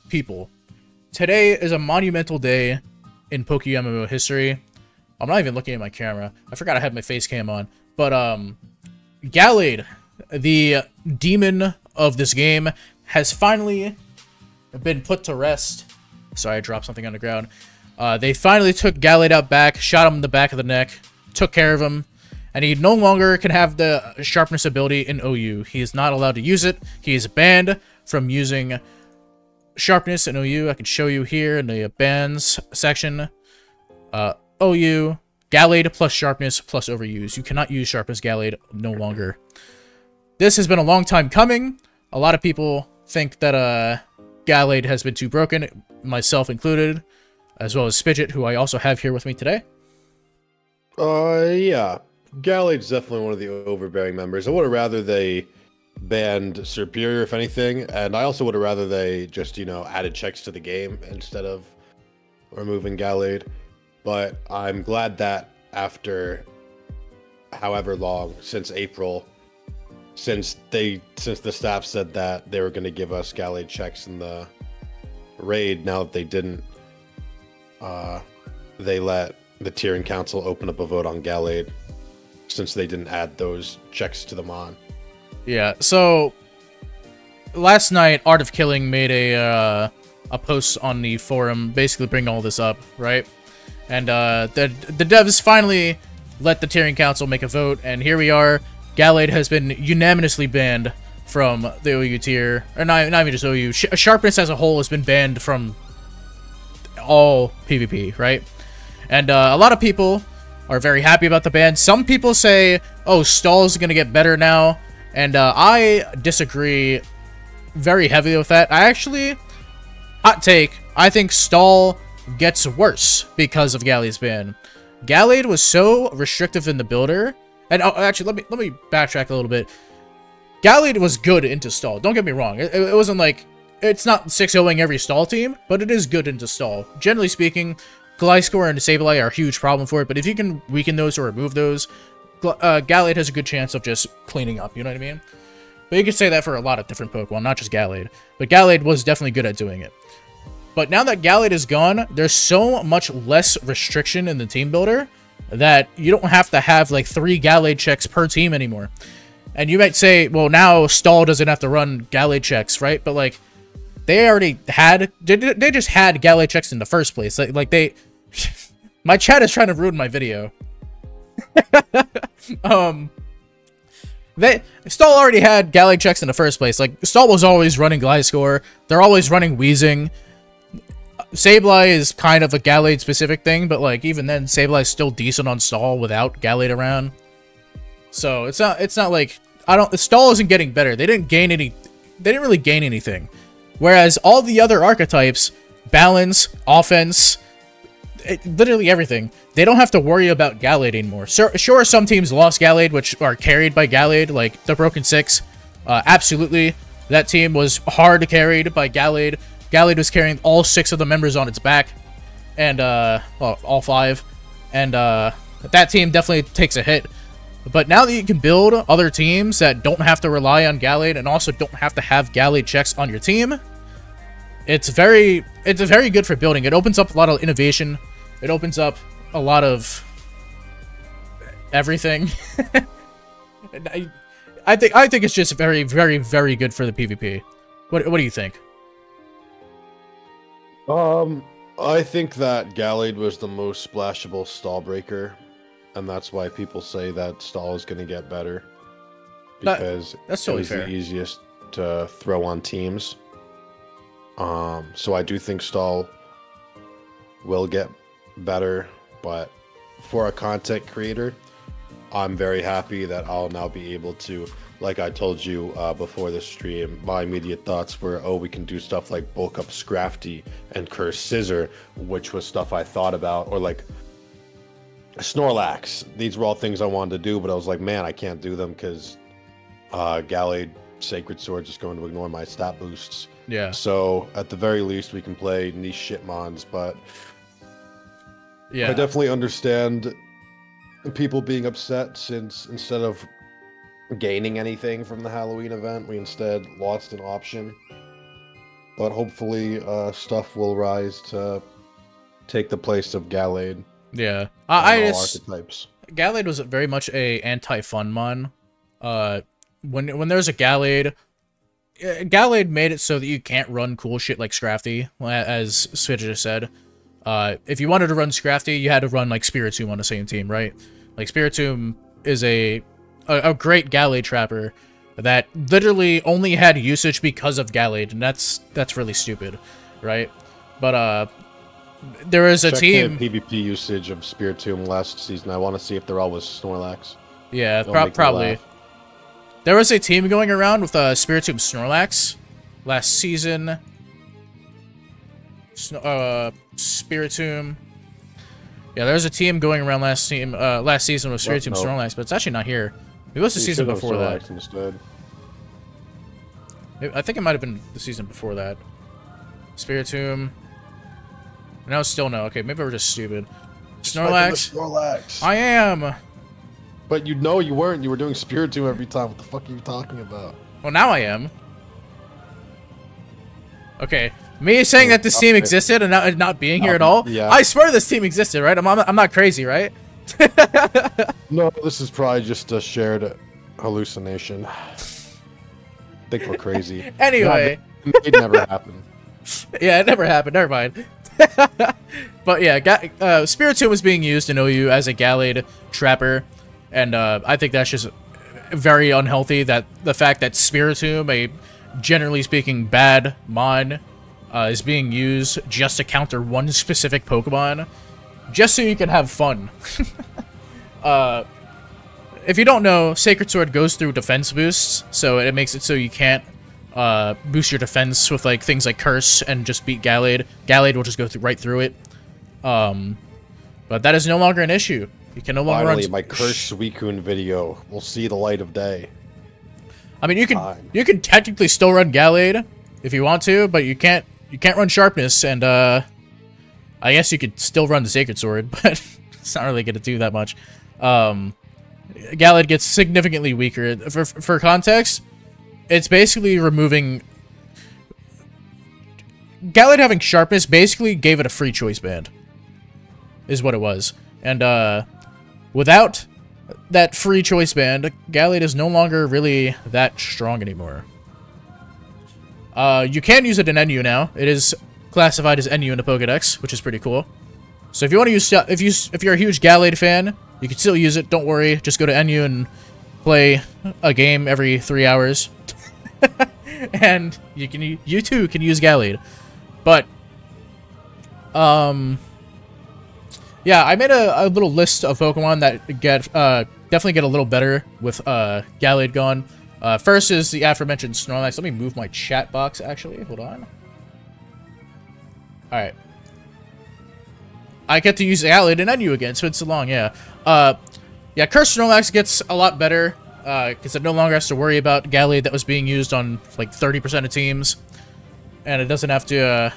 people, today is a monumental day in PokeMMO history. I'm not even looking at my camera. I forgot I had my face cam on. But, GALLADE, the demon of this game, has finally been put to rest. Sorry, I dropped something on the ground. They finally took GALLADE out back, shot him in the back of the neck, took care of him, and he no longer can have the sharpness ability in OU. He is not allowed to use it. He is banned from using sharpness in OU. I can show you here in the bans section. OU, GALLADE plus sharpness plus overuse. You cannot use sharpness GALLADE no longer. This has been a long time coming. A lot of people think that GALLADE has been too broken, myself included, as well as Spidget, who I also have here with me today. Yeah. GALLADE's definitely one of the overbearing members. I would have rather they banned Superior, if anything, and I also would have rather they just, added checks to the game instead of removing GALLADE. But I'm glad that after however long, since April, since the staff said that they were going to give us GALLADE checks in the raid, now that they didn't, they let the Tiering Council open up a vote on GALLADE, since they didn't add those checks to the mon. Yeah, so last night, Art of Killing made a post on the forum, basically bringing all this up, right? And the devs finally let the Tiering Council make a vote, and here we are. GALLADE has been unanimously banned from the OU tier, or not even just OU. Sharpness as a whole has been banned from all PvP, right? And a lot of people are very happy about the ban. Some people say, oh, Stall's going to get better now, and I disagree very heavily with that. I actually, hot take, I think Stall gets worse because of GALLADE's ban. GALLADE was so restrictive in the builder, and actually, let me backtrack a little bit. GALLADE was good into stall. Don't get me wrong. It wasn't like, it's not 6-0ing every stall team, but it is good into stall. Generally speaking, Gliscor and Sableye are a huge problem for it, but if you can weaken those or remove those, GALLADE has a good chance of just cleaning up, you know what I mean? But you could say that for a lot of different Pokemon, not just GALLADE. But GALLADE was definitely good at doing it. But now that GALLADE is gone, there's so much less restriction in the team builder that you don't have to have like 3 GALLADE checks per team anymore. And you might say, well, now Stall doesn't have to run GALLADE checks, right? But like, they already had, they just had GALLADE checks in the first place. Like they, my chat is trying to ruin my video. Stall already had GALLADE checks in the first place. Like, Stall was always running Gliscor. They're always running Weezing. Sableye is kind of a GALLADE specific thing, but like even then, Sableye is still decent on Stall without GALLADE around. So it's not like Stall isn't getting better. They didn't really gain anything. Whereas all the other archetypes, balance, offense, literally everything, they don't have to worry about GALLADE anymore. Sure, some teams lost GALLADE, which are carried by GALLADE, like the Broken Six. Absolutely, that team was hard carried by GALLADE. GALLADE was carrying all 6 of the members on its back, and well, all 5, and that team definitely takes a hit. But now that you can build other teams that don't have to rely on GALLADE and also don't have to have GALLADE checks on your team, it's very good for building. It opens up a lot of innovation. It opens up a lot of everything. I think it's just very good for the PvP. What do you think? I think that GALLADE was the most splashable stall breaker, and that's why people say that stall is going to get better, because that's totally it was fair. the easiest to throw on teams. So I do think stall will get better, but for a content creator, I'm very happy that I'll now be able to, like I told you before the stream, my immediate thoughts were, oh, we can do stuff like bulk up Scrafty and Curse Scissor, which was stuff I thought about, or like Snorlax. These were all things I wanted to do, but I was like, man, I can't do them because GALLADE Sacred Sword is going to ignore my stat boosts. Yeah. So at the very least, we can play niche shitmons, but yeah, I definitely understand people being upset, since instead of gaining anything from the Halloween event, we instead lost an option. but hopefully stuff will rise to take the place of GALLADE. Yeah, I just archetypes. GALLADE was very much a anti-fun mon. When there's a GALLADE, GALLADE made it so that you can't run cool shit like Scrafty, as Switch just said. If you wanted to run Scrafty, you had to run like Spiritomb on the same team, right? Like Spiritomb is a great GALLADE trapper that literally only had usage because of GALLADE, and that's really stupid, right? But there is a team PvP usage of Spiritomb last season. I want to see if they're all with Snorlax. Yeah, probably. There was a team going around with Spiritomb Snorlax last season. Spiritomb. Yeah, there was a team going around last season with Spiritomb Snorlax, but it's actually not here. It was the season before that. Instead. I think it might have been the season before that. Spiritomb. No, still no. Okay, maybe we're just stupid. Snorlax. Snorlax. I am. But you know you weren't. You were doing Spiritomb every time. What the fuck are you talking about? Well, now I am. Okay, me saying that this team existed and not being here at all. Yeah. I swear this team existed, right? I'm not crazy, right? No, this is probably just a shared hallucination. I think we're crazy. Anyway, it never happened. Yeah, it never happened. Never mind. But yeah, Spiritomb was being used in OU as a GALLADE trapper, and I think that's just very unhealthy. That the fact that Spiritomb, a generally speaking bad mon, is being used just to counter one specific Pokemon, just so you can have fun. If you don't know, Sacred Sword goes through defense boosts, so it makes it so you can't boost your defense with like things like Curse and just beat GALLADE. GALLADE will just go right through it. But that is no longer an issue. You can no longer run. My Curse Suicune video will see the light of day. I mean, you can technically still run GALLADE if you want to, but you can't run Sharpness, and I guess you could still run the Sacred Sword, but it's not really gonna do that much. GALLADE gets significantly weaker. For context, it's basically removing... GALLADE having Sharpness basically gave it a free choice band, is what it was. And without that free choice band, GALLADE is no longer really that strong anymore. You can use it in NU now. It is classified as NU in the Pokedex, which is pretty cool. So if you want to use, if you're a huge GALLADE fan, you can still use it. Don't worry. Just go to NU and play a game every 3 hours, and you too can use GALLADE. But yeah, I made a little list of Pokemon that definitely get a little better with GALLADE gone. First is the aforementioned Snorlax. Let me move my chat box, actually. Hold on. Alright. I get to use GALLADE and NU again, so it's so long, yeah. Yeah, Cursed Snorlax gets a lot better, because it no longer has to worry about GALLADE that was being used on, like, 30% of teams. And it doesn't have to,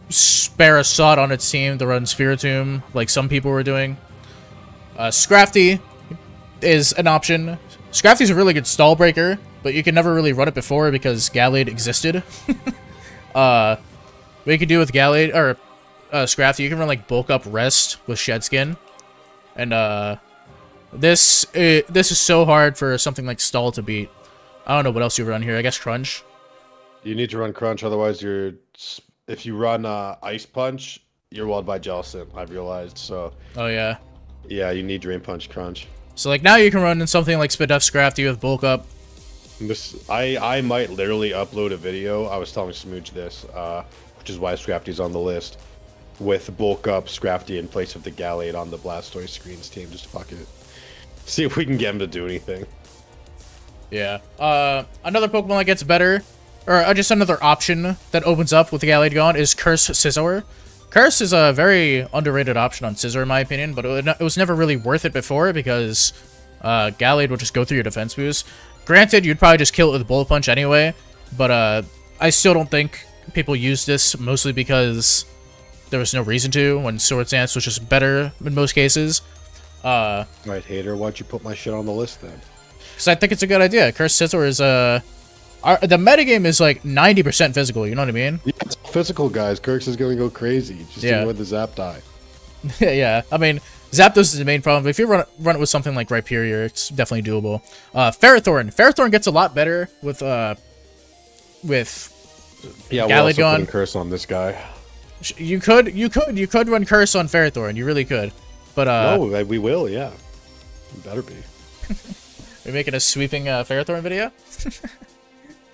spare a sod on its team to run Spiritomb, like some people were doing. Scrafty is an option. Scrafty's a really good stall breaker, but you can never really run it before because GALLADE existed. What you can do with GALLADE, or Scrafty, you can run like Bulk Up Rest with Shed Skin. And this is so hard for something like Stall to beat. I don't know what else you run here. I guess Crunch. You need to run Crunch, otherwise you're... If you run Ice Punch, you're walled by Jellicent, I've realized, so... Oh, yeah. Yeah, you need Drain Punch Crunch. So, like, now you can run in something like Spidef Scrafty with Bulk Up. I might literally upload a video, I was telling Smooge this, which is why Scrafty's on the list, with Bulk Up Scrafty in place of the GALLADE on the Blastoise screens team, just fuck it. See if we can get him to do anything. Yeah. Another Pokemon that gets better... Or just another option that opens up with the GALLADE gone is Curse Scizor. Curse is a very underrated option on Scizor, in my opinion, but it was never really worth it before because GALLADE would just go through your defense boost. Granted, you'd probably just kill it with a Bullet Punch anyway, but I still don't think people use this, mostly because there was no reason to, when Swords Dance was just better in most cases. Right, hater, why'd you put my shit on the list then? Because I think it's a good idea. Curse Scizor is The metagame is like 90% physical, you know what I mean? Yeah, it's physical, guys. Kirks is going to go crazy. Just with the Zap die. Yeah, I mean, Zapdos is the main problem, but if you run it with something like Rhyperior, it's definitely doable. Ferrothorn. Ferrothorn gets a lot better with Gallade gone. Curse on this guy. You could run Curse on Ferrothorn. You really could. But no, we will, yeah. It better be. We're making a sweeping Ferrothorn video?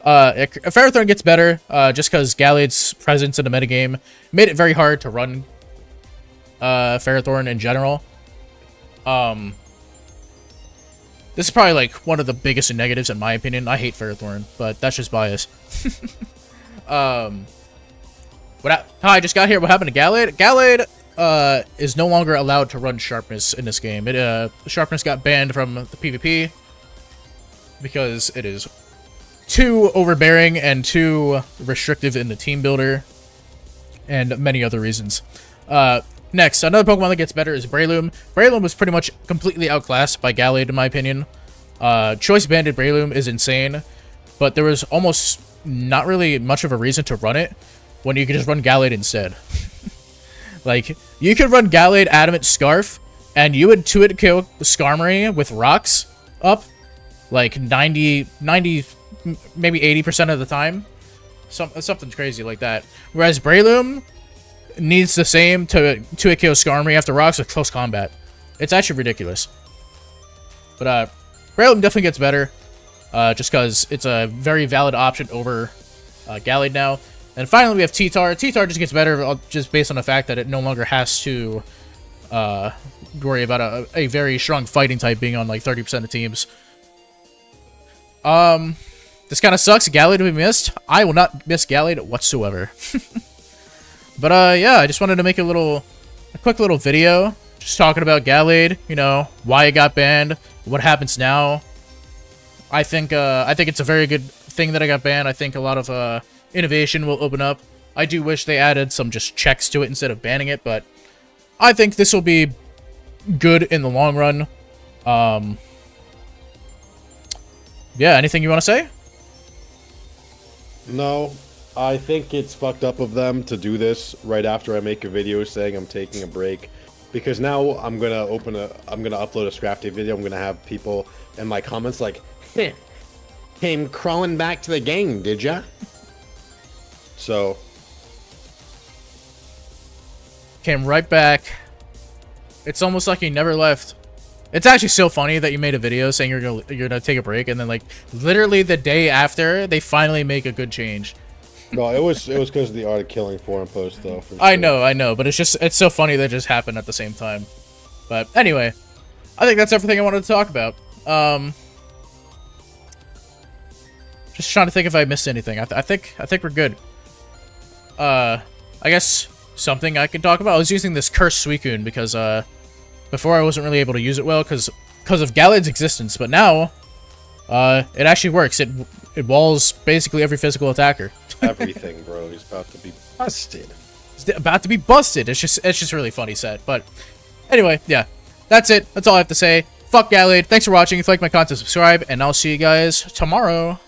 Ferrothorn gets better just because Gallade's presence in the metagame made it very hard to run Ferrothorn in general. This is probably like one of the biggest negatives in my opinion. I hate Ferrothorn, but that's just bias. I just got here. What happened to Gallade? Gallade is no longer allowed to run Sharpness in this game. Sharpness got banned from the PvP because it is too overbearing and too restrictive in the team builder, and many other reasons. Next, another Pokemon that gets better is Breloom. Breloom was pretty much completely outclassed by Gallade, in my opinion. Choice Banded Breloom is insane, but there was almost not really much of a reason to run it when you could just run Gallade instead. Like, you could run Gallade Adamant Scarf, and you would 2-hit kill Skarmory with rocks up, like 90, maybe 80% of the time. Something crazy like that. Whereas Breloom needs the same to 2-hit kill Skarmory after rocks with close combat. It's actually ridiculous. But Breloom definitely gets better, just because it's a very valid option over Gallade now. And finally, we have T-Tar. T-Tar just gets better just based on the fact that it no longer has to worry about a very strong fighting type being on like 30% of teams. This kind of sucks. Gallade to be missed. I will not miss Gallade whatsoever. But yeah, I just wanted to make a quick little video just talking about Gallade. You know, why it got banned, what happens now. I think it's a very good thing that I got banned. I think a lot of innovation will open up. I do wish they added some just checks to it instead of banning it, but I think this will be good in the long run. Yeah, anything you want to say? No, I think it's fucked up of them to do this right after I make a video saying I'm taking a break, because now I'm gonna upload a Scrafty video. I'm gonna have people in my comments like, came crawling back to the game, did ya? So came right back. It's almost like he never left. It's actually so funny that you made a video saying you're gonna take a break, and then like literally the day after they finally make a good change. No, it was because of the Art of Killing forum post though. For sure. I know, but it's so funny that it just happened at the same time. But anyway, I think that's everything I wanted to talk about. Just trying to think if I missed anything. I think we're good. I guess something I can talk about. I was using this Cursed Suicune because before I wasn't really able to use it well because of Gallade's existence, but now it actually works. It walls basically every physical attacker. Everything, bro. He's about to be busted. It's about to be busted. It's just really funny set. But anyway, yeah, that's it. That's all I have to say. Fuck Gallade. Thanks for watching. If you like my content, subscribe, and I'll see you guys tomorrow.